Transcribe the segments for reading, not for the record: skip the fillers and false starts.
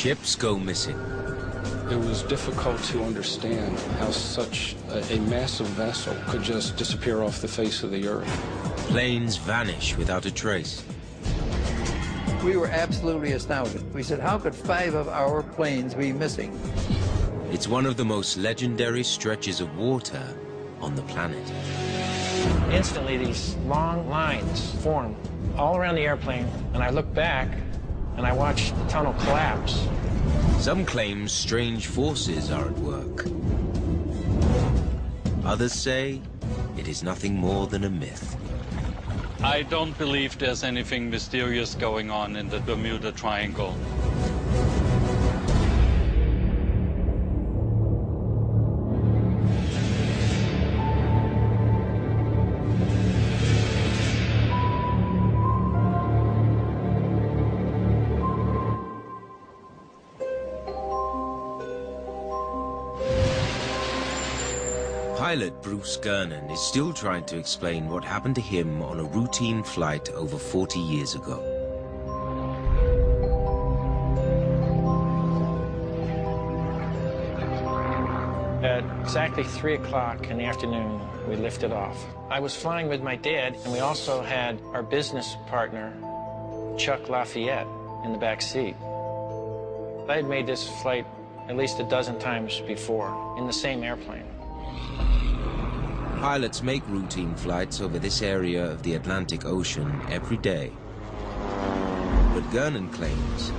Ships go missing. It was difficult to understand how such a massive vessel could just disappear off the face of the earth. Planes vanish without a trace. We were absolutely astounded. We said, how could 5 of our planes be missing? It's one of the most legendary stretches of water on the planet. Instantly, these long lines formed all around the airplane, and I looked back, and I watched the tunnel collapse. Some claim strange forces are at work. Others say it is nothing more than a myth. I don't believe there's anything mysterious going on in the Bermuda Triangle. Pilot Bruce Gernon is still trying to explain what happened to him on a routine flight over 40 years ago. At exactly 3 o'clock in the afternoon, we lifted off. I was flying with my dad, and we also had our business partner, Chuck Lafayette, in the back seat. I had made this flight at least a dozen times before in the same airplane. Pilots make routine flights over this area of the Atlantic Ocean every day. But Gernon claims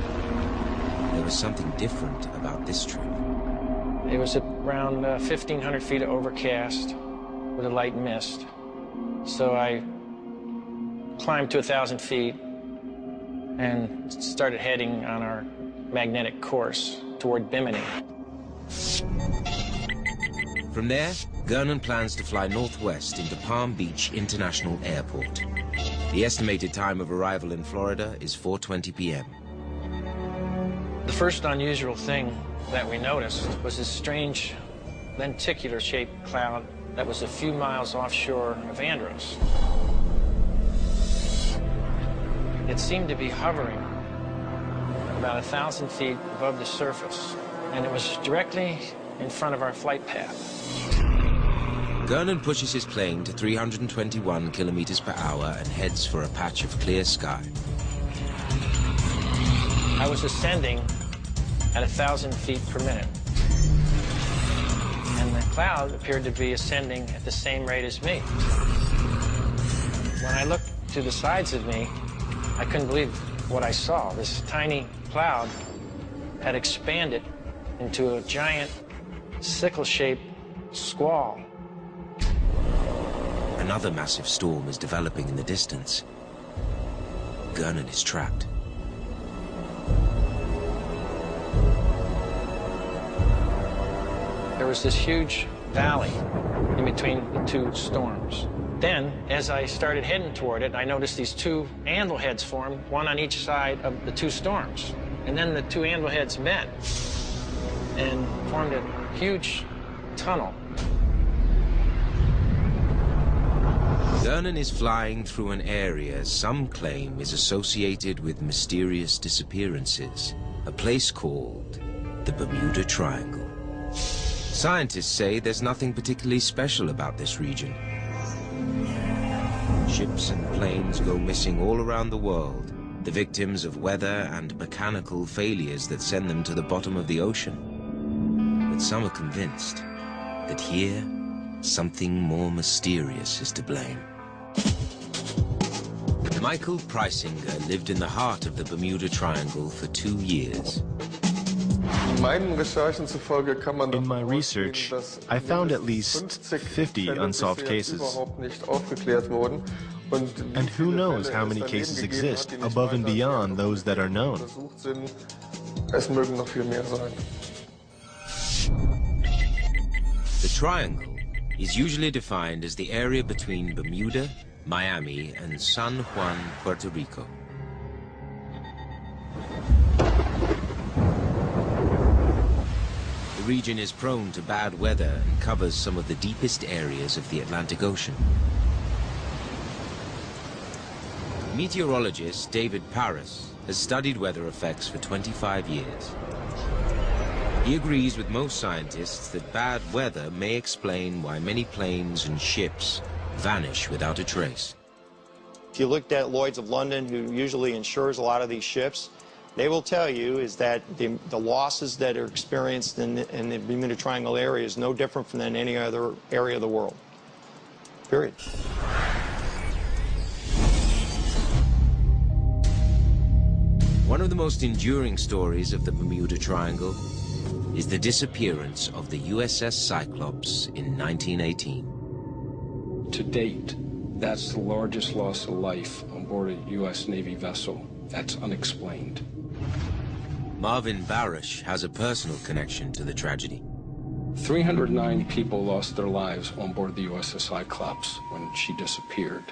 there was something different about this trip. It was around 1,500 feet of overcast with a light mist. So I climbed to 1,000 feet and started heading on our magnetic course toward Bimini. From there, Gernon plans to fly northwest into Palm Beach International Airport. The estimated time of arrival in Florida is 4:20 p.m. The first unusual thing that we noticed was this strange lenticular-shaped cloud that was a few miles offshore of Andros. It seemed to be hovering about 1,000 feet above the surface, and it was directly in front of our flight path. Gernon pushes his plane to 321 kilometers per hour and heads for a patch of clear sky. I was ascending at 1,000 feet per minute, and the cloud appeared to be ascending at the same rate as me. When I looked to the sides of me, I couldn't believe what I saw. This tiny cloud had expanded into a giant sickle-shaped squall. Another massive storm is developing in the distance. Gernon is trapped. There was this huge valley in between the two storms. Then, as I started heading toward it, I noticed these 2 anvil heads formed, one on each side of the 2 storms. And then the 2 anvil heads met and formed a huge tunnel. Gernon is flying through an area some claim is associated with mysterious disappearances, a place called the Bermuda Triangle. Scientists say there's nothing particularly special about this region. Ships and planes go missing all around the world, the victims of weather and mechanical failures that send them to the bottom of the ocean. But some are convinced that here, something more mysterious is to blame. Michael Preisinger lived in the heart of the Bermuda Triangle for 2 years. In my research, I found at least 50 unsolved cases. And who knows how many cases exist above and beyond those that are known. The triangle is usually defined as the area between Bermuda, Miami, and San Juan, Puerto Rico. The region is prone to bad weather and covers some of the deepest areas of the Atlantic Ocean. Meteorologist David Paris has studied weather effects for 25 years. He agrees with most scientists that bad weather may explain why many planes and ships vanish without a trace. If you looked at Lloyd's of London, who usually insures a lot of these ships, they will tell you is that the losses that are experienced in the Bermuda Triangle area is no different from than any other area of the world. Period. One of the most enduring stories of the Bermuda Triangle is the disappearance of the USS Cyclops in 1918. To date, that's the largest loss of life on board a U.S. Navy vessel. That's unexplained. Marvin Barish has a personal connection to the tragedy. 309 people lost their lives on board the USS Cyclops when she disappeared.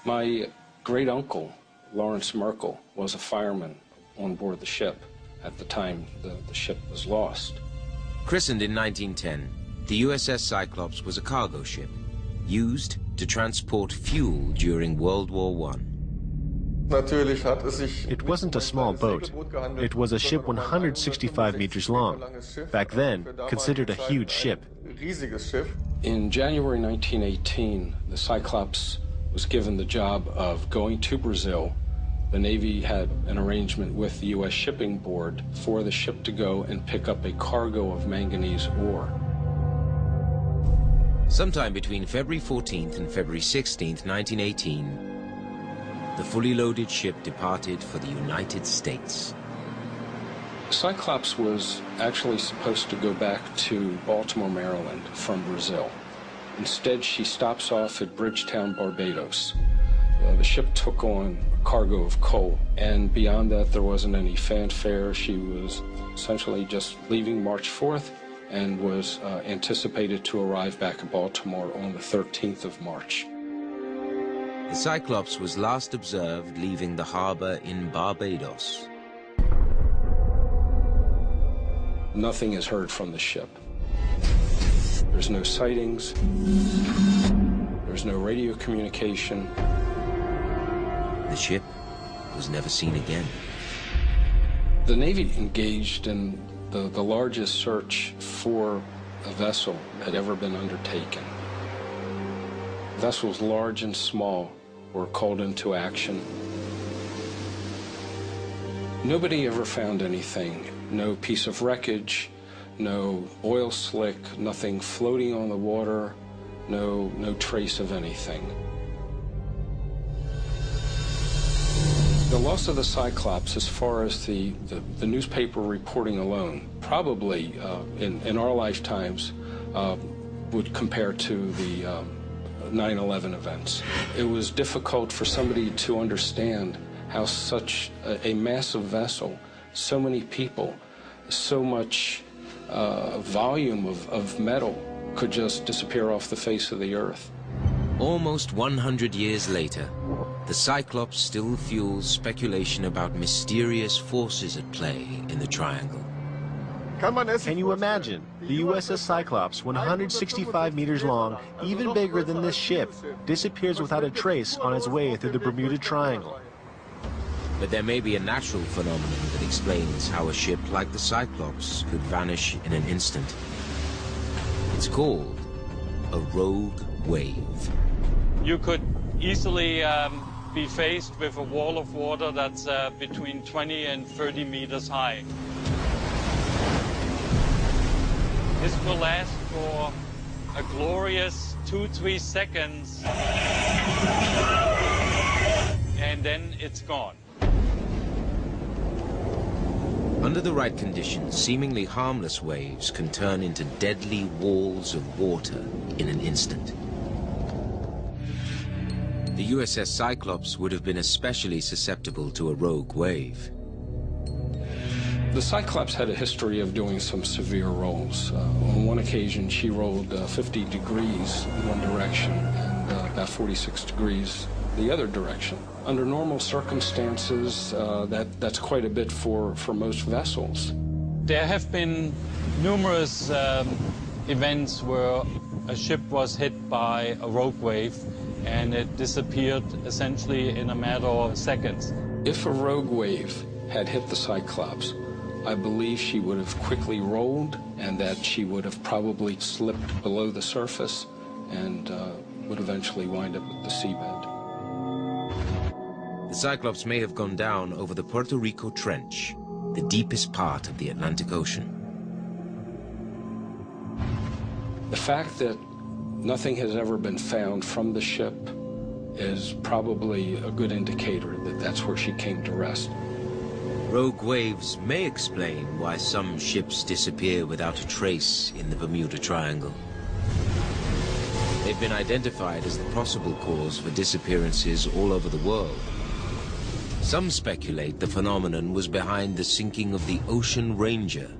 My great-uncle, Lawrence Merkel, was a fireman on board the ship at the time the ship was lost. Christened in 1910, the USS Cyclops was a cargo ship used to transport fuel during World War I. It wasn't a small boat. It was a ship 165 meters long. Back then, considered a huge ship. In January 1918, the Cyclops was given the job of going to Brazil. The Navy had an arrangement with the U.S. Shipping Board for the ship to go and pick up a cargo of manganese ore. Sometime between February 14th and February 16th, 1918, the fully loaded ship departed for the United States. Cyclops was actually supposed to go back to Baltimore, Maryland from Brazil. Instead, she stops off at Bridgetown, Barbados. The ship took on a cargo of coal, and beyond that, there wasn't any fanfare. She was essentially just leaving March 4th and was anticipated to arrive back in Baltimore on the 13th of March. The Cyclops was last observed leaving the harbor in Barbados. Nothing is heard from the ship. There's no sightings. There's no radio communication. The ship was never seen again. The Navy engaged in the largest search for a vessel had ever been undertaken. Vessels large and small were called into action. Nobody ever found anything. No piece of wreckage, no oil slick, nothing floating on the water, no trace of anything. The loss of the Cyclops, as far as the newspaper reporting alone, probably in our lifetimes would compare to the 9/11 events. It was difficult for somebody to understand how such a massive vessel, so many people, so much volume of metal could just disappear off the face of the earth. Almost 100 years later, the Cyclops still fuels speculation about mysterious forces at play in the Triangle. Can you imagine? The USS Cyclops, 165 meters long, even bigger than this ship, disappears without a trace on its way through the Bermuda Triangle. But there may be a natural phenomenon that explains how a ship like the Cyclops could vanish in an instant. It's called a rogue wave. You could easily be faced with a wall of water that's between 20 and 30 meters high. This will last for a glorious 2-3 seconds, and then it's gone. Under the right conditions, seemingly harmless waves can turn into deadly walls of water in an instant. The USS Cyclops would have been especially susceptible to a rogue wave. The Cyclops had a history of doing some severe rolls. On one occasion, she rolled 50 degrees in one direction and about 46 degrees the other direction. Under normal circumstances, that's quite a bit for most vessels. There have been numerous events where a ship was hit by a rogue wave and it disappeared essentially in a matter of seconds. If a rogue wave had hit the Cyclops, I believe she would have quickly rolled and that she would have probably slipped below the surface and would eventually wind up with the seabed. The Cyclops may have gone down over the Puerto Rico Trench, the deepest part of the Atlantic Ocean. The fact that nothing has ever been found from the ship is probably a good indicator that that's where she came to rest. Rogue waves may explain why some ships disappear without a trace in the Bermuda Triangle. They've been identified as the possible cause for disappearances all over the world. Some speculate the phenomenon was behind the sinking of the Ocean Ranger,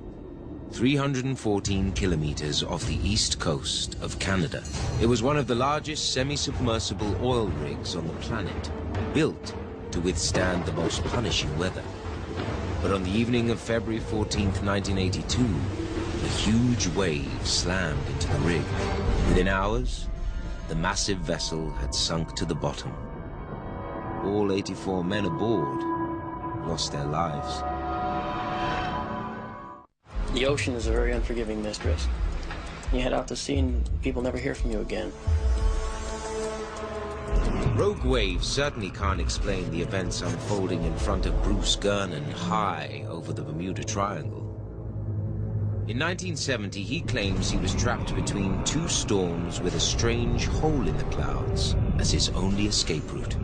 314 kilometers off the east coast of Canada. It was one of the largest semi-submersible oil rigs on the planet, built to withstand the most punishing weather. But on the evening of February 14th, 1982, a huge wave slammed into the rig. Within hours, the massive vessel had sunk to the bottom. All 84 men aboard lost their lives. The ocean is a very unforgiving mistress. You head out to sea and people never hear from you again. Rogue waves certainly can't explain the events unfolding in front of Bruce Gernon high over the Bermuda Triangle. In 1970, he claims he was trapped between two storms with a strange hole in the clouds as his only escape route.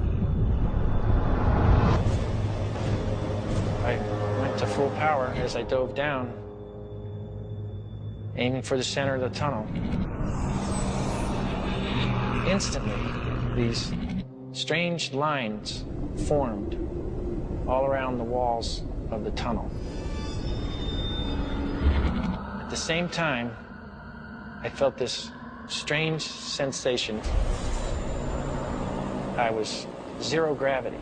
I went to full power as I dove down, aiming for the center of the tunnel. Instantly, these strange lines formed all around the walls of the tunnel. At the same time, I felt this strange sensation. I was zero gravity.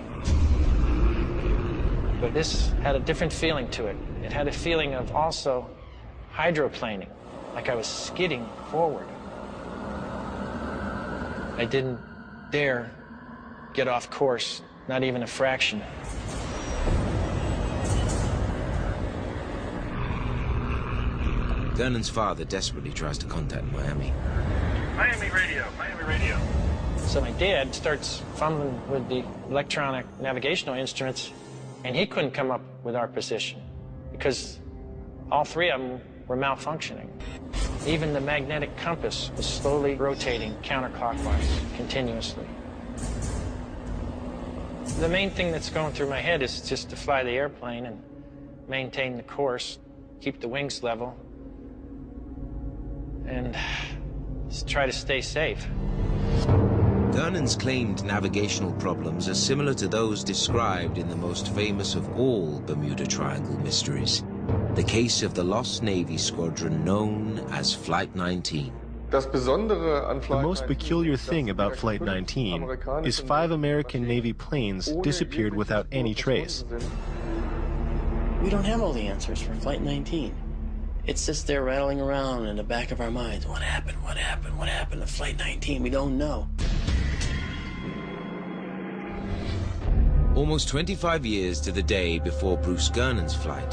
But this had a different feeling to it. It had a feeling of also hydroplaning, like I was skidding forward. I didn't dare get off course, not even a fraction. Gernon's father desperately tries to contact Miami. Miami radio, Miami radio. So my dad starts fumbling with the electronic navigational instruments, and he couldn't come up with our position because all three of them were malfunctioning. Even the magnetic compass was slowly rotating counterclockwise, continuously. The main thing that's going through my head is just to fly the airplane and maintain the course, keep the wings level, and just try to stay safe. Gernon's claimed navigational problems are similar to those described in the most famous of all Bermuda Triangle mysteries, the case of the lost Navy squadron known as Flight 19. The most peculiar thing about Flight 19 is 5 American Navy planes disappeared without any trace. We don't have all the answers for Flight 19. It's just there rattling around in the back of our minds. What happened? What happened? What happened to Flight 19? We don't know. Almost 25 years to the day before Bruce Gernon's flight,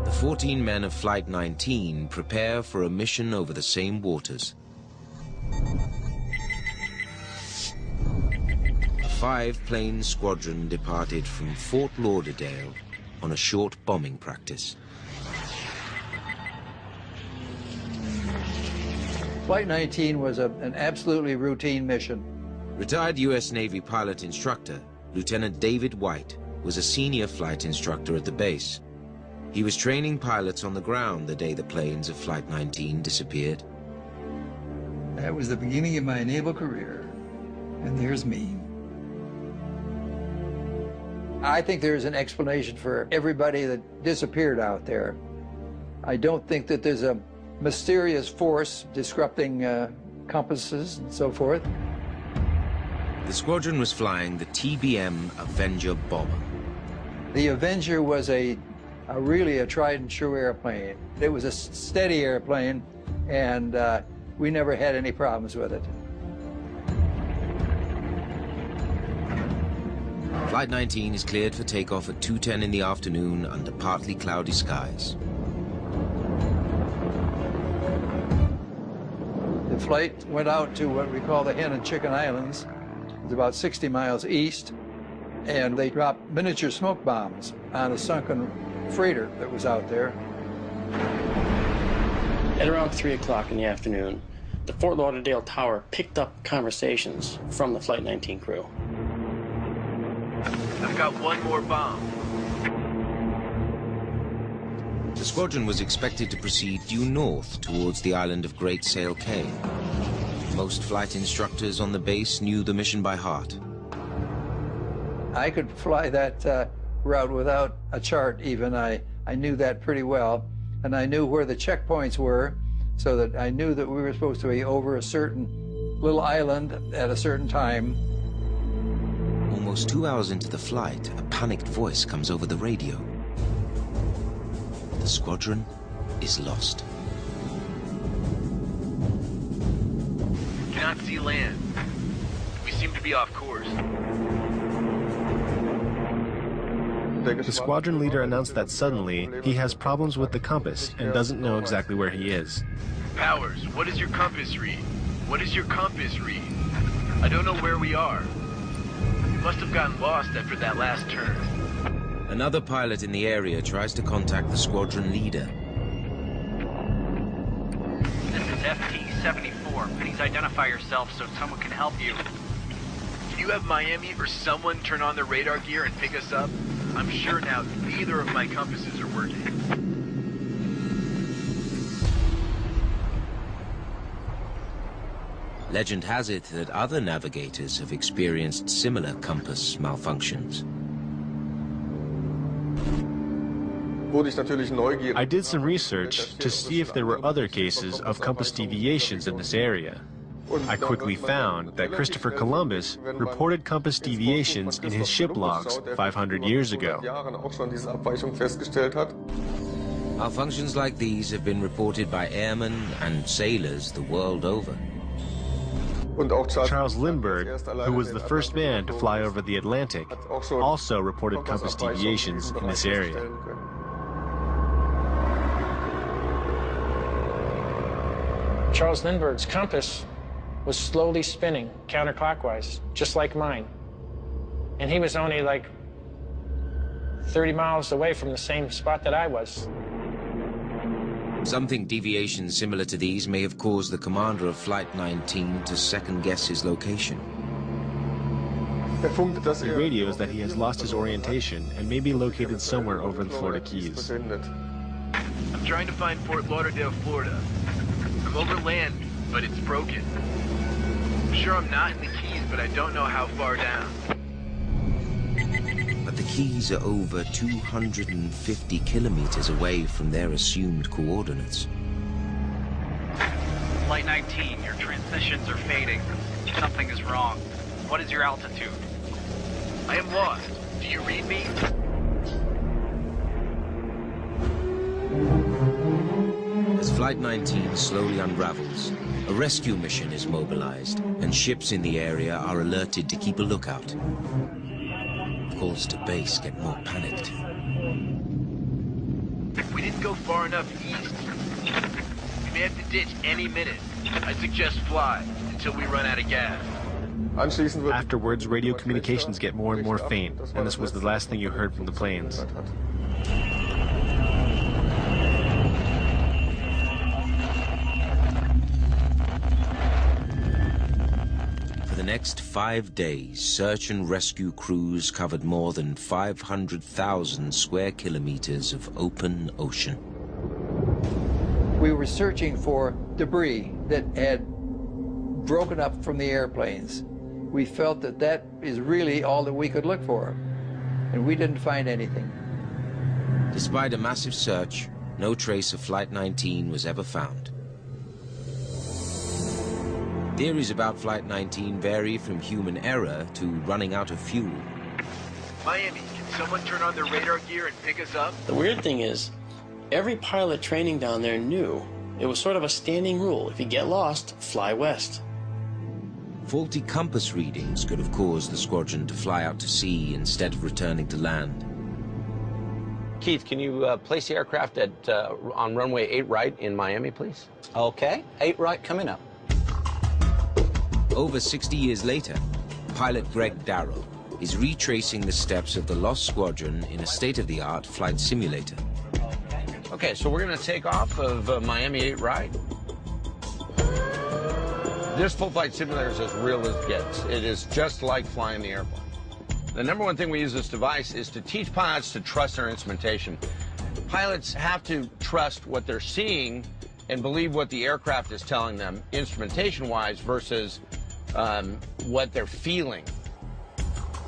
the 14 men of Flight 19 prepare for a mission over the same waters. A 5-plane squadron departed from Fort Lauderdale on a short bombing practice. Flight 19 was an absolutely routine mission. Retired U.S. Navy pilot instructor Lieutenant David White was a senior flight instructor at the base. He was training pilots on the ground the day the planes of Flight 19 disappeared. That was the beginning of my naval career, and there's me. I think there's an explanation for everybody that disappeared out there. I don't think that there's a mysterious force disrupting compasses and so forth. The squadron was flying the TBM Avenger bomber. The Avenger was really a tried and true airplane. It was a steady airplane, and we never had any problems with it. Flight 19 is cleared for takeoff at 2:10 in the afternoon under partly cloudy skies. The flight went out to what we call the Hen and Chicken Islands. It's about 60 miles east, and they dropped miniature smoke bombs on a sunken freighter that was out there. At around 3 o'clock in the afternoon, the Fort Lauderdale Tower picked up conversations from the Flight 19 crew. I've got one more bomb. The squadron was expected to proceed due north towards the island of Great Sail Cay. Most flight instructors on the base knew the mission by heart. I could fly that route without a chart even. I knew that pretty well, and I knew where the checkpoints were, so that I knew that we were supposed to be over a certain little island at a certain time. Almost 2 hours into the flight, a panicked voice comes over the radio. The squadron is lost. Cannot see land. We seem to be off course. The squadron leader announced that suddenly he has problems with the compass and doesn't know exactly where he is. Powers, what does your compass read? What does your compass read? I don't know where we are. We must have gotten lost after that last turn. Another pilot in the area tries to contact the squadron leader. This is FT-74. Please identify yourself so someone can help you. Can you have Miami or someone turn on their radar gear and pick us up? I'm sure now neither of my compasses are working. Legend has it that other navigators have experienced similar compass malfunctions. I did some research to see if there were other cases of compass deviations in this area. I quickly found that Christopher Columbus reported compass deviations in his ship logs 500 years ago. Malfunctions like these have been reported by airmen and sailors the world over. Charles Lindbergh, who was the first man to fly over the Atlantic, also reported compass deviations in this area. Charles Lindbergh's compass was slowly spinning counterclockwise, just like mine. And he was only like 30 miles away from the same spot that I was. Some think deviations similar to these may have caused the commander of Flight 19 to second-guess his location. He radios that he has lost his orientation and may be located somewhere over the Florida Keys. I'm trying to find Fort Lauderdale, Florida. I'm over land, but it's broken. I'm sure I'm not in the Keys, but I don't know how far down. But the Keys are over 250 kilometers away from their assumed coordinates. Flight 19, your transmissions are fading. Something is wrong. What is your altitude? I am lost. Do you read me? As Flight 19 slowly unravels, a rescue mission is mobilized, and ships in the area are alerted to keep a lookout. Calls to base get more panicked. We didn't go far enough east. We may have to ditch any minute. I suggest fly until we run out of gas. Afterwards, radio communications get more and more faint, and this was the last thing you heard from the planes. For the next 5 days, search and rescue crews covered more than 500,000 square kilometers of open ocean. We were searching for debris that had broken up from the airplanes. We felt that that is really all that we could look for, and we didn't find anything. Despite a massive search, no trace of Flight 19 was ever found. Theories about Flight 19 vary from human error to running out of fuel. Miami, can someone turn on their radar gear and pick us up? The weird thing is, every pilot training down there knew it was sort of a standing rule. If you get lost, fly west. Faulty compass readings could have caused the squadron to fly out to sea instead of returning to land. Keith, can you place the aircraft on runway 8 right in Miami, please? Okay, 8 right coming up. Over 60 years later, pilot Greg Darrow is retracing the steps of the lost squadron in a state-of-the-art flight simulator. Okay, so we're going to take off of Miami 8 right. This full flight simulator is as real as it gets. It is just like flying the airplane. The number one thing we use this device is to teach pilots to trust their instrumentation. Pilots have to trust what they're seeing and believe what the aircraft is telling them instrumentation-wise versus what they're feeling.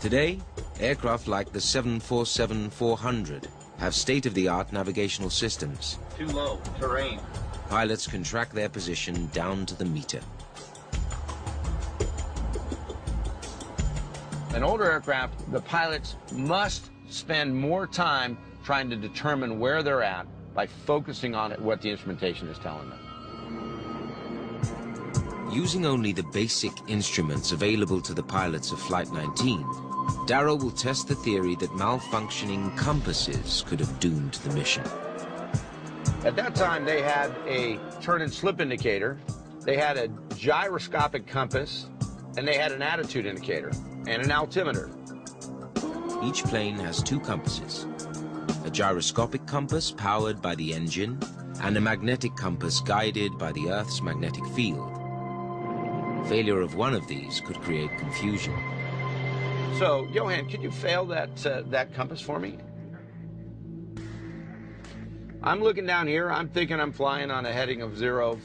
Today, aircraft like the 747-400 have state-of-the-art navigational systems. Too low, terrain. Pilots can track their position down to the meter. An older aircraft, the pilots must spend more time trying to determine where they're at by focusing on what the instrumentation is telling them. Using only the basic instruments available to the pilots of Flight 19, Darrow will test the theory that malfunctioning compasses could have doomed the mission. At that time, they had a turn and slip indicator, they had a gyroscopic compass, and they had an attitude indicator and an altimeter. Each plane has 2 compasses, a gyroscopic compass powered by the engine and a magnetic compass guided by the Earth's magnetic field. Failure of one of these could create confusion. So, Johan, could you fail that compass for me? I'm looking down here. I'm thinking I'm flying on a heading of 050,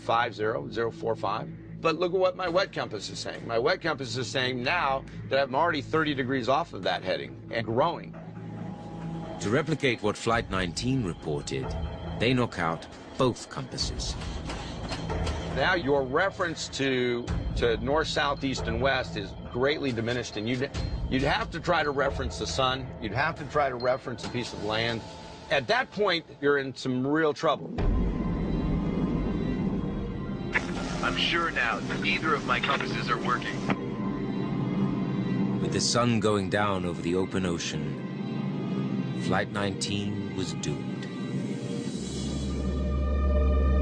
045. But look at what my wet compass is saying. My wet compass is saying now that I'm already 30 degrees off of that heading and growing. To replicate what Flight 19 reported, they knock out both compasses. Now your reference to north, south, east, and west is greatly diminished, and you'd have to try to reference the sun. You'd have to try to reference a piece of land. At that point, you're in some real trouble. I'm sure now that neither of my compasses are working. With the sun going down over the open ocean, Flight 19 was doomed.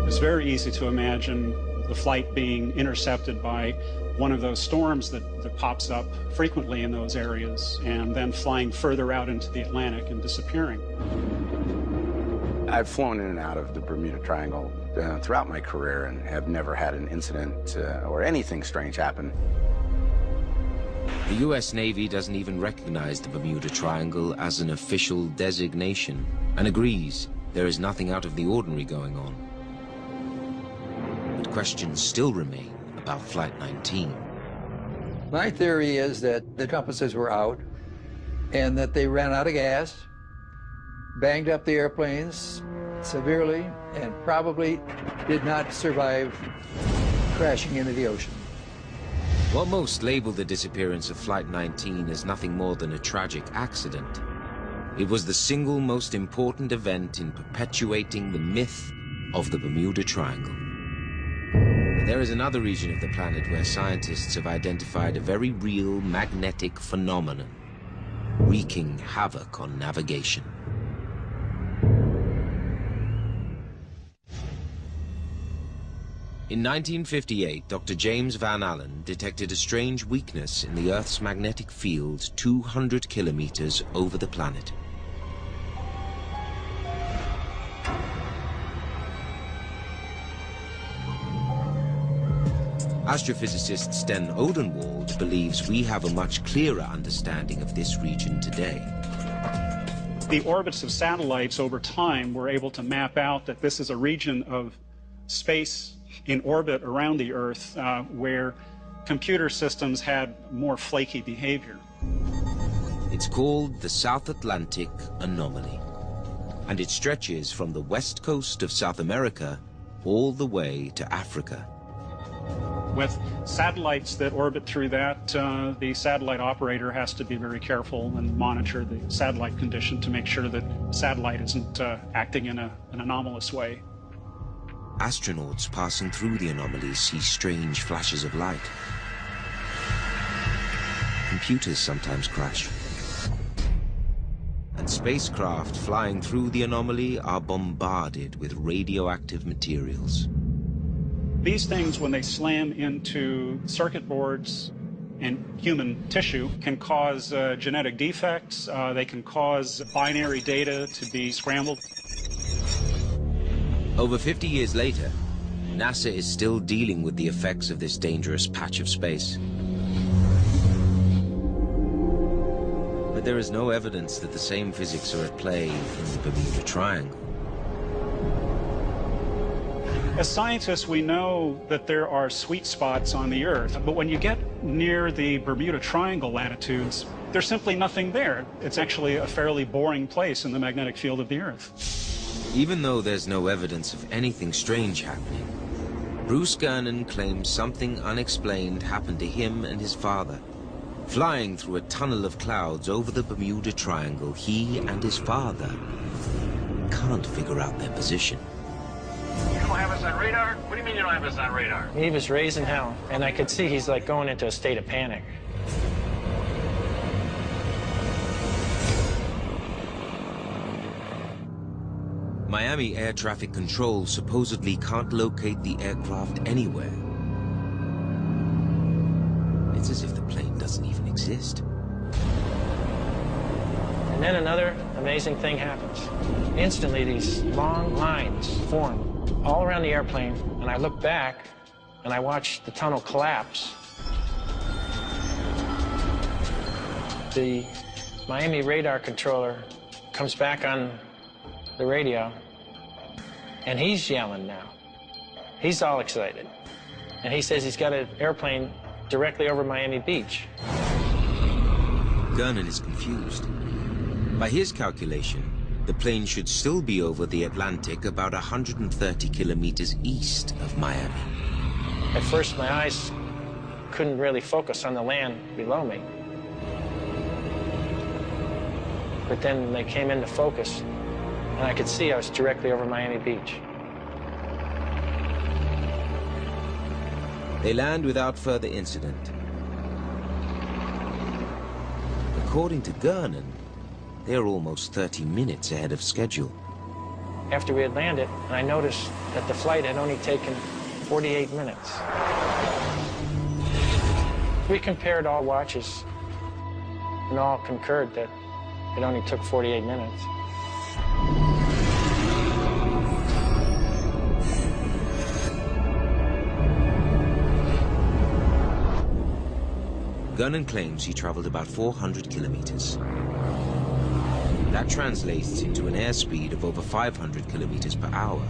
It's very easy to imagine the flight being intercepted by one of those storms that pops up frequently in those areas and then flying further out into the Atlantic and disappearing. I've flown in and out of the Bermuda Triangle throughout my career and have never had an incident or anything strange happen. The U.S. Navy doesn't even recognize the Bermuda Triangle as an official designation and agrees there is nothing out of the ordinary going on. But questions still remain about Flight 19. My theory is that the compasses were out and that they ran out of gas, banged up the airplanes severely, and probably did not survive crashing into the ocean. While most label the disappearance of Flight 19 as nothing more than a tragic accident, it was the single most important event in perpetuating the myth of the Bermuda Triangle. But there is another region of the planet where scientists have identified a very real magnetic phenomenon, wreaking havoc on navigation. In 1958, Dr. James Van Allen detected a strange weakness in the Earth's magnetic field 200 kilometers over the planet. Astrophysicist Sten Odenwald believes we have a much clearer understanding of this region today. The orbits of satellites over time were able to map out that this is a region of space in orbit around the Earth where computer systems had more flaky behavior. It's called the South Atlantic Anomaly, and it stretches from the west coast of South America all the way to Africa. With satellites that orbit through that, the satellite operator has to be very careful and monitor the satellite condition to make sure that the satellite isn't acting in an anomalous way. Astronauts passing through the anomalies see strange flashes of light. computers sometimes crash. And spacecraft flying through the anomaly are bombarded with radioactive materials. These things, when they slam into circuit boards and human tissue, can cause genetic defects. They can cause binary data to be scrambled. Over 50 years later, NASA is still dealing with the effects of this dangerous patch of space. But there is no evidence that the same physics are at play in the Bermuda Triangle. As scientists, we know that there are sweet spots on the Earth, but when you get near the Bermuda Triangle latitudes, there's simply nothing there. It's actually a fairly boring place in the magnetic field of the Earth. Even though there's no evidence of anything strange happening, Bruce Gernon claims something unexplained happened to him and his father. Flying through a tunnel of clouds over the Bermuda Triangle, he and his father can't figure out their position. You don't have us on radar? What do you mean you don't have us on radar? He was raising hell, and I could see he's like going into a state of panic. Miami Air Traffic Control supposedly can't locate the aircraft anywhere. It's as if the plane doesn't even exist. And then another amazing thing happens. Instantly, these long lines form all around the airplane, and I look back, and I watch the tunnel collapse. The Miami radar controller comes back on the radio, and he's yelling now. He's all excited. And he says he's got an airplane directly over Miami Beach. Gernon is confused. By his calculation, the plane should still be over the Atlantic about 130 kilometers east of Miami. At first, my eyes couldn't really focus on the land below me. But then they came into focus, and I could see I was directly over Miami Beach. They land without further incident. According to Gernon, they are almost 30 minutes ahead of schedule. After we had landed, I noticed that the flight had only taken 48 minutes. We compared all watches, and all concurred that it only took 48 minutes. Gernon claims he traveled about 400 kilometers. That translates into an airspeed of over 500 kilometers per hour.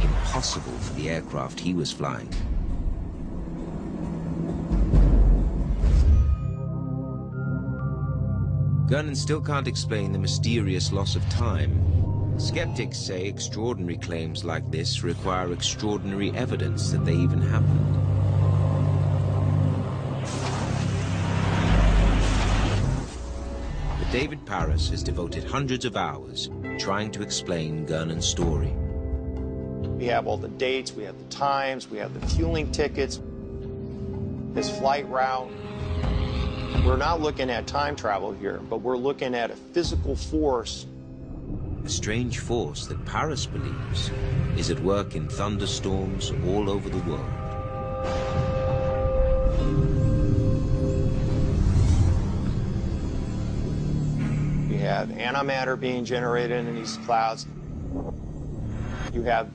Impossible for the aircraft he was flying. Gernon still can't explain the mysterious loss of time. Skeptics say extraordinary claims like this require extraordinary evidence that they even happened. David Paris has devoted hundreds of hours trying to explain Gernon's story. We have all the dates, we have the times, we have the fueling tickets, his flight route. We're not looking at time travel here, but we're looking at a physical force. A strange force that Paris believes is at work in thunderstorms all over the world. You have antimatter being generated in these clouds. You have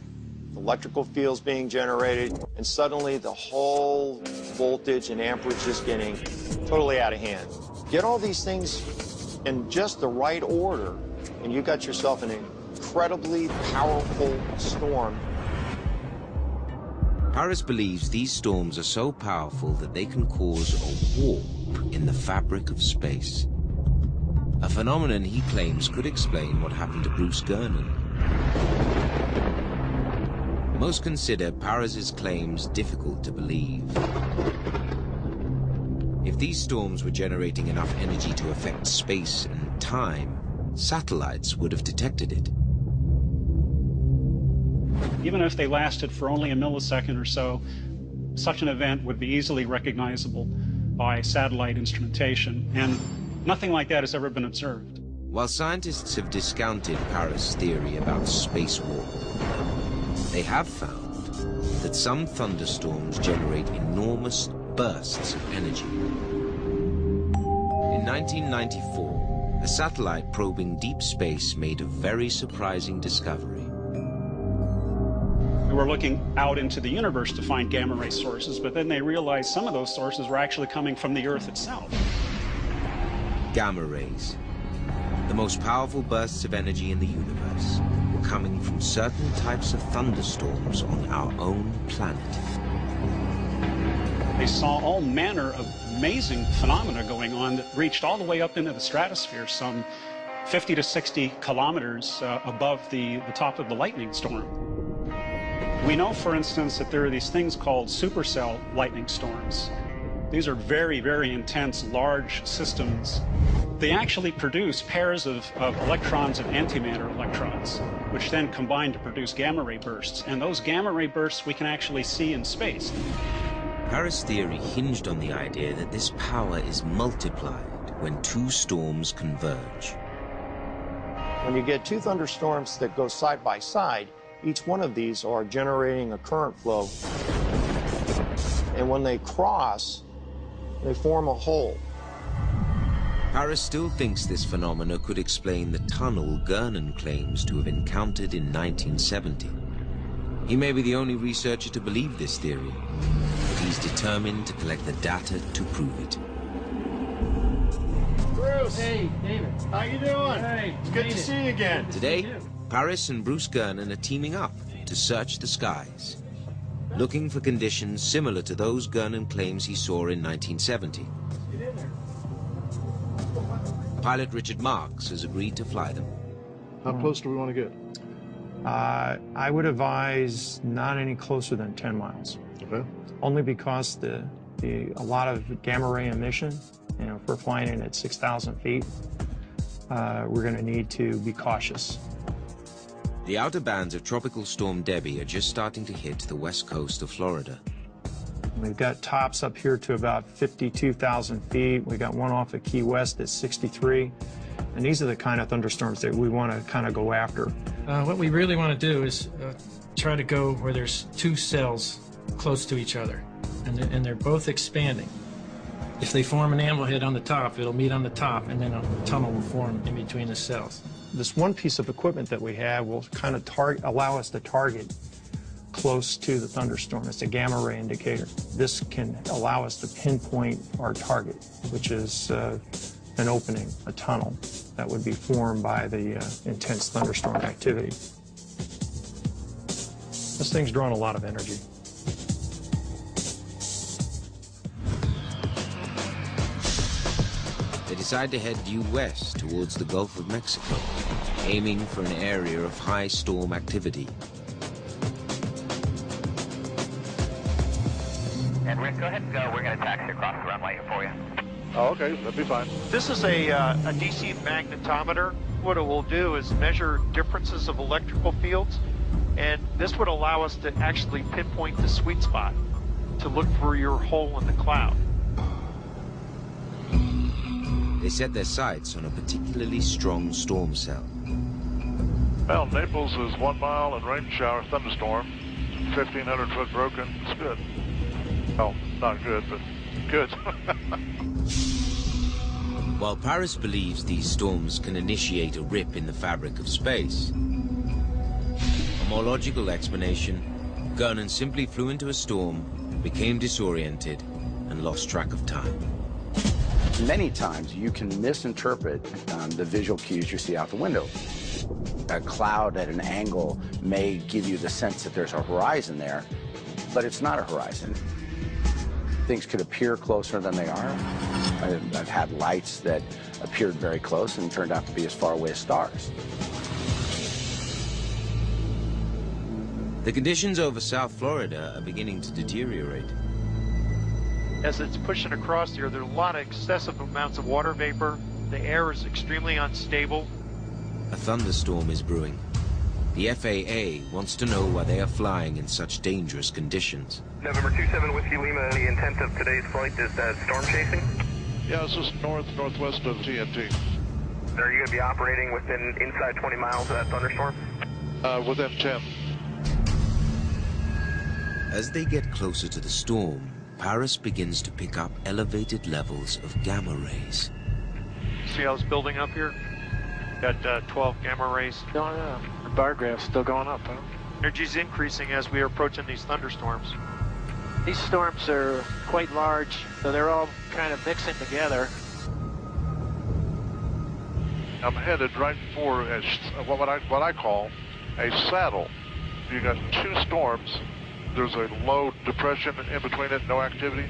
electrical fields being generated, and suddenly the whole voltage and amperage is getting totally out of hand. Get all these things in just the right order, and you got yourself an incredibly powerful storm. Paris believes these storms are so powerful that they can cause a warp in the fabric of space. A phenomenon he claims could explain what happened to Bruce Gernon. Most consider Paris's claims difficult to believe. If these storms were generating enough energy to affect space and time, satellites would have detected it. Even if they lasted for only a millisecond or so, such an event would be easily recognizable by satellite instrumentation, and nothing like that has ever been observed. While scientists have discounted Paris' theory about space warp, they have found that some thunderstorms generate enormous bursts of energy. In 1994, a satellite probing deep space made a very surprising discovery. We were looking out into the universe to find gamma ray sources, but then they realized some of those sources were actually coming from the Earth itself. Gamma rays, the most powerful bursts of energy in the universe, were coming from certain types of thunderstorms on our own planet. They saw all manner of amazing phenomena going on that reached all the way up into the stratosphere, some 50 to 60 kilometers above the top of the lightning storm. We know, for instance, that there are these things called supercell lightning storms. These are very, very intense, large systems. They actually produce pairs of electrons and antimatter electrons, which then combine to produce gamma ray bursts. And those gamma ray bursts we can actually see in space. Paris' theory hinged on the idea that this power is multiplied when two storms converge. When you get two thunderstorms that go side by side, each one of these are generating a current flow. And when they cross, they form a hole. Paris still thinks this phenomena could explain the tunnel Gernon claims to have encountered in 1970. He may be the only researcher to believe this theory, but he's determined to collect the data to prove it. Bruce! Hey, David. How you doing? Hey, it's good to see you again. Today, Paris and Bruce Gernon are teaming up to search the skies, looking for conditions similar to those Gernon claims he saw in 1970. Pilot Richard Marks has agreed to fly them. How close do we want to get? I would advise not any closer than 10 miles. Okay. Only because a lot of gamma ray emission, you know, if we're flying in at 6,000 feet, we're going to need to be cautious. The outer bands of Tropical Storm Debbie are just starting to hit the west coast of Florida. We've got tops up here to about 52,000 feet. We got one off of Key West at 63. And these are the kind of thunderstorms that we want to kind of go after. What we really want to do is try to go where there's two cells close to each other, and they're both expanding. If they form an anvil on the top, it'll meet on the top, and then a tunnel will form in between the cells. This one piece of equipment that we have will kind of allow us to target close to the thunderstorm. It's a gamma ray indicator. This can allow us to pinpoint our target, which is an opening, a tunnel that would be formed by the intense thunderstorm activity. This thing's drawing a lot of energy. They decide to head due west towards the Gulf of Mexico, aiming for an area of high storm activity. And Rick, go ahead and go. We're going to taxi across the runway for you. Oh, okay, that'd be fine. This is a DC magnetometer. What it will do is measure differences of electrical fields, and this would allow us to actually pinpoint the sweet spot to look for your hole in the cloud. They set their sights on a particularly strong storm cell. Well, Naples is 1 mile and rain shower thunderstorm, 1,500 foot broken. It's good. Oh, not good, but good. While Paris believes these storms can initiate a rip in the fabric of space, a more logical explanation, Gernon simply flew into a storm, became disoriented, and lost track of time. Many times you can misinterpret the visual cues you see out the window. A cloud at an angle may give you the sense that there's a horizon there, but it's not a horizon. Things could appear closer than they are. I've had lights that appeared very close and turned out to be as far away as stars. The conditions over South Florida are beginning to deteriorate. As it's pushing across here, there are a lot of excessive amounts of water vapor. The air is extremely unstable. A thunderstorm is brewing. The FAA wants to know why they are flying in such dangerous conditions. November 27 Whiskey Lima, the intent of today's flight is storm chasing? Yeah, it's just northwest of TNT. Are you going to be operating inside 20 miles of that thunderstorm? Within 10. As they get closer to the storm, Paris begins to pick up elevated levels of gamma rays. See how it's building up here? Got 12 gamma rays. Oh, yeah. The bar graph's still going up, huh? Energy's increasing as we are approaching these thunderstorms. These storms are quite large, so they're all kind of mixing together. I'm headed right for what I call a saddle. You got two storms. There's a low depression in between it, no activity.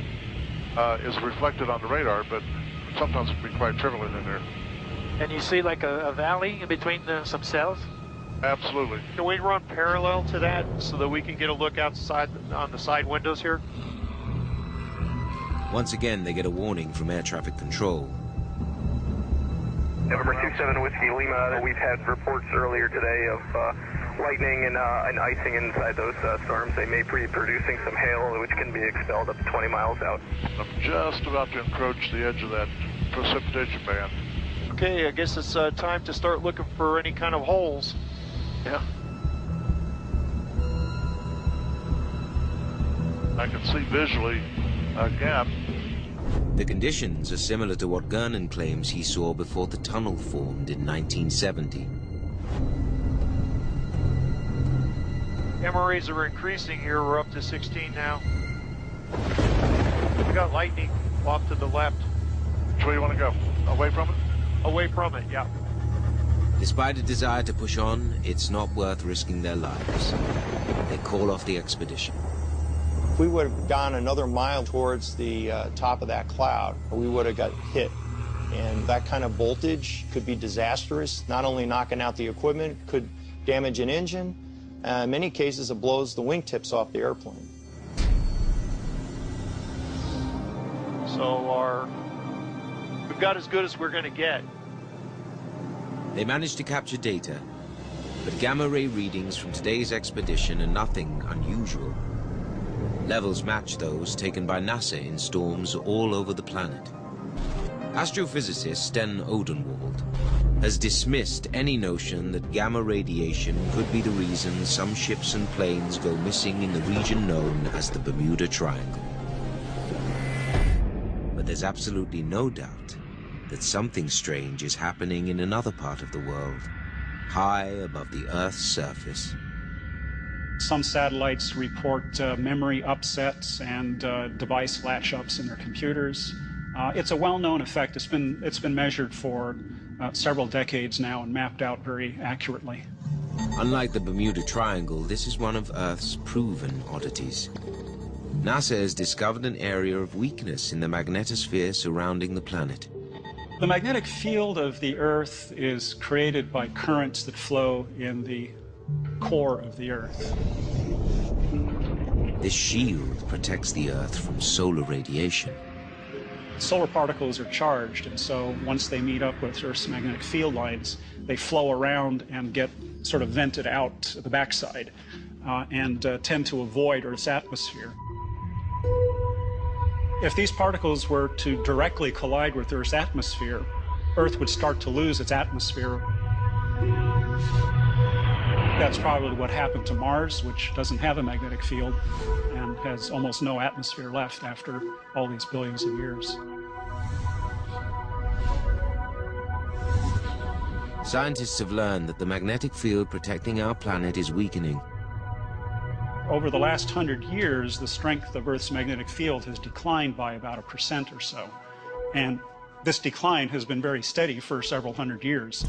Is reflected on the radar, but sometimes it can be quite turbulent in there. And you see like a valley in between some cells? Absolutely. Can we run parallel to that so that we can get a look outside on the side windows here? Once again, they get a warning from air traffic control. November 27 Whiskey Lima, we've had reports earlier today of lightning and icing inside those storms. They may be producing some hail, which can be expelled up to 20 miles out. I'm just about to encroach the edge of that precipitation band. Okay, I guess it's time to start looking for any kind of holes. Yeah. I can see visually a gap. The conditions are similar to what Gernon claims he saw before the tunnel formed in 1970. Gamma rays are increasing here. We're up to 16 now. We got lightning off to the left. Which way you want to go? Away from it? Away from it, yeah. Despite a desire to push on, it's not worth risking their lives. They call off the expedition. If we would have gone another mile towards the top of that cloud, we would have got hit. And that kind of voltage could be disastrous, not only knocking out the equipment, could damage an engine. In many cases, it blows the wingtips off the airplane. So we've got as good as we're going to get. They managed to capture data, but gamma ray readings from today's expedition are nothing unusual. Levels match those taken by NASA in storms all over the planet. Astrophysicist Sten Odenwald has dismissed any notion that gamma radiation could be the reason some ships and planes go missing in the region known as the Bermuda Triangle. But there's absolutely no doubt that something strange is happening in another part of the world, high above the Earth's surface. Some satellites report memory upsets and device latch-ups in their computers. It's a well-known effect. It's been measured for several decades now and mapped out very accurately. Unlike the Bermuda Triangle, this is one of Earth's proven oddities. NASA has discovered an area of weakness in the magnetosphere surrounding the planet. The magnetic field of the Earth is created by currents that flow in the core of the Earth. This shield protects the Earth from solar radiation. Solar particles are charged, and so once they meet up with Earth's magnetic field lines, they flow around and get sort of vented out the backside and tend to avoid Earth's atmosphere. If these particles were to directly collide with Earth's atmosphere, Earth would start to lose its atmosphere. That's probably what happened to Mars, which doesn't have a magnetic field and has almost no atmosphere left after all these billions of years. Scientists have learned that the magnetic field protecting our planet is weakening. Over the last 100 years, the strength of Earth's magnetic field has declined by about 1% or so. And this decline has been very steady for several hundred years.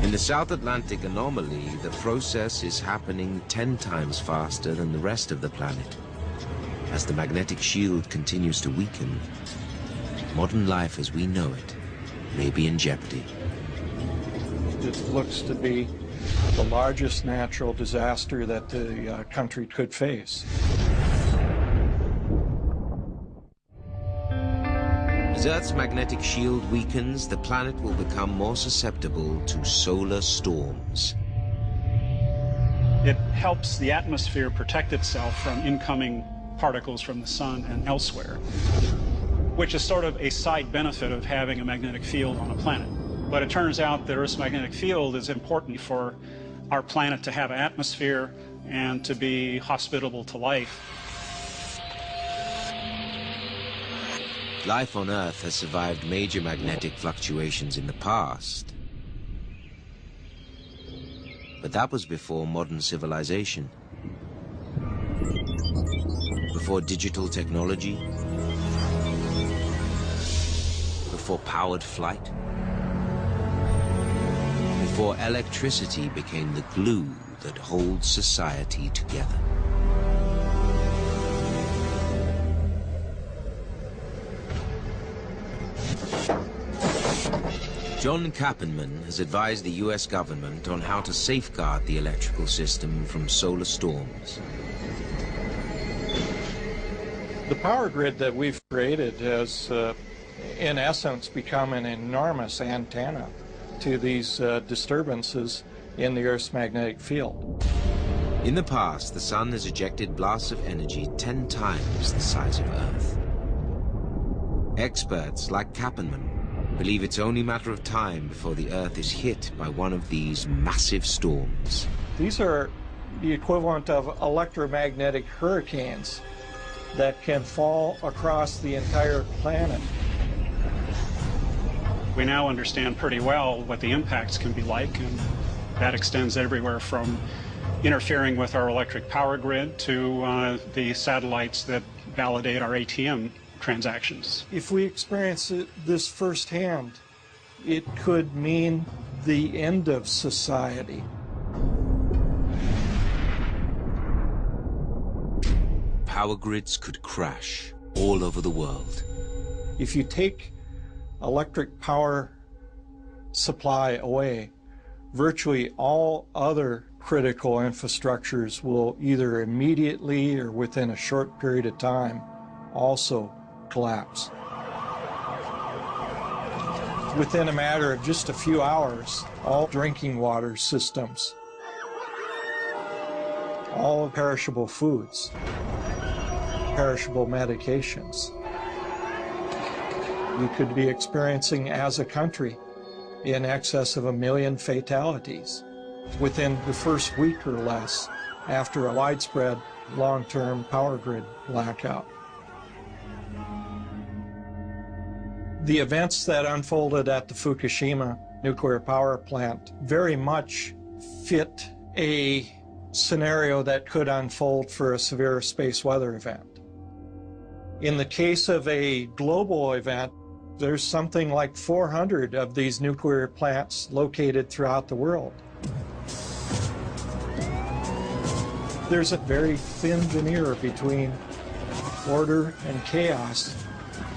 In the South Atlantic anomaly, the process is happening 10 times faster than the rest of the planet. As the magnetic shield continues to weaken, modern life as we know it may be in jeopardy. It looks to be the largest natural disaster that the country could face. As Earth's magnetic shield weakens, the planet will become more susceptible to solar storms. It helps the atmosphere protect itself from incoming particles from the sun and elsewhere, which is sort of a side benefit of having a magnetic field on a planet. But it turns out the Earth's magnetic field is important for our planet to have an atmosphere and to be hospitable to life. Life on Earth has survived major magnetic fluctuations in the past. But that was before modern civilization. Before digital technology. Before powered flight. Before electricity became the glue that holds society together. John Kappenman has advised the US government on how to safeguard the electrical system from solar storms. The power grid that we've created has, in essence, become an enormous antenna to these disturbances in the Earth's magnetic field. In the past, the sun has ejected blasts of energy 10 times the size of Earth. Experts like Kappenman believe it's only a matter of time before the Earth is hit by one of these massive storms. These are the equivalent of electromagnetic hurricanes that can fall across the entire planet. We now understand pretty well what the impacts can be like, and that extends everywhere from interfering with our electric power grid to the satellites that validate our ATM transactions. If we experience this firsthand, it could mean the end of society. Power grids could crash all over the world. If you take electric power supply away, virtually all other critical infrastructures will either immediately or within a short period of time also collapse. Within a matter of just a few hours, all drinking water systems, all perishable foods, perishable medications. You could be experiencing, as a country, in excess of 1 million fatalities within the first week or less after a widespread long-term power grid blackout. The events that unfolded at the Fukushima nuclear power plant very much fit a scenario that could unfold for a severe space weather event. In the case of a global event, there's something like 400 of these nuclear plants located throughout the world. There's a very thin veneer between order and chaos.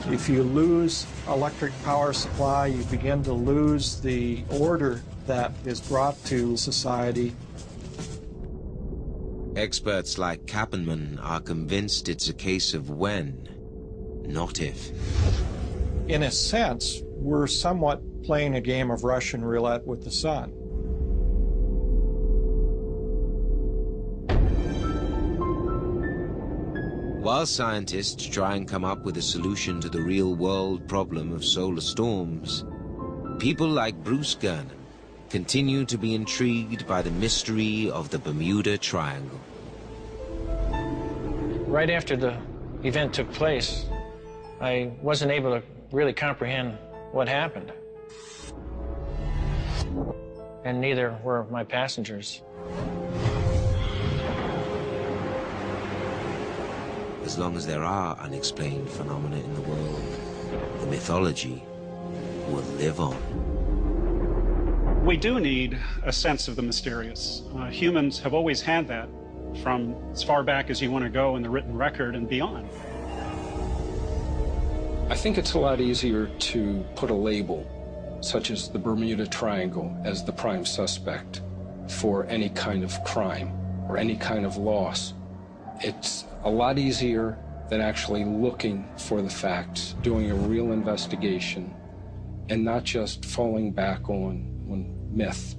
If you lose electric power supply, you begin to lose the order that is brought to society. Experts like Kappenman are convinced it's a case of when, not if. In a sense, we're somewhat playing a game of Russian roulette with the sun. While scientists try and come up with a solution to the real-world problem of solar storms, people like Bruce Gernon continue to be intrigued by the mystery of the Bermuda Triangle. Right after the event took place, I wasn't able to really comprehend what happened. And neither were my passengers. As long as there are unexplained phenomena in the world, the mythology will live on. We do need a sense of the mysterious. Humans have always had that, from as far back as you want to go in the written record and beyond. I think it's a lot easier to put a label, such as the Bermuda Triangle, as the prime suspect for any kind of crime or any kind of loss. It's a lot easier than actually looking for the facts, doing a real investigation, and not just falling back on myth.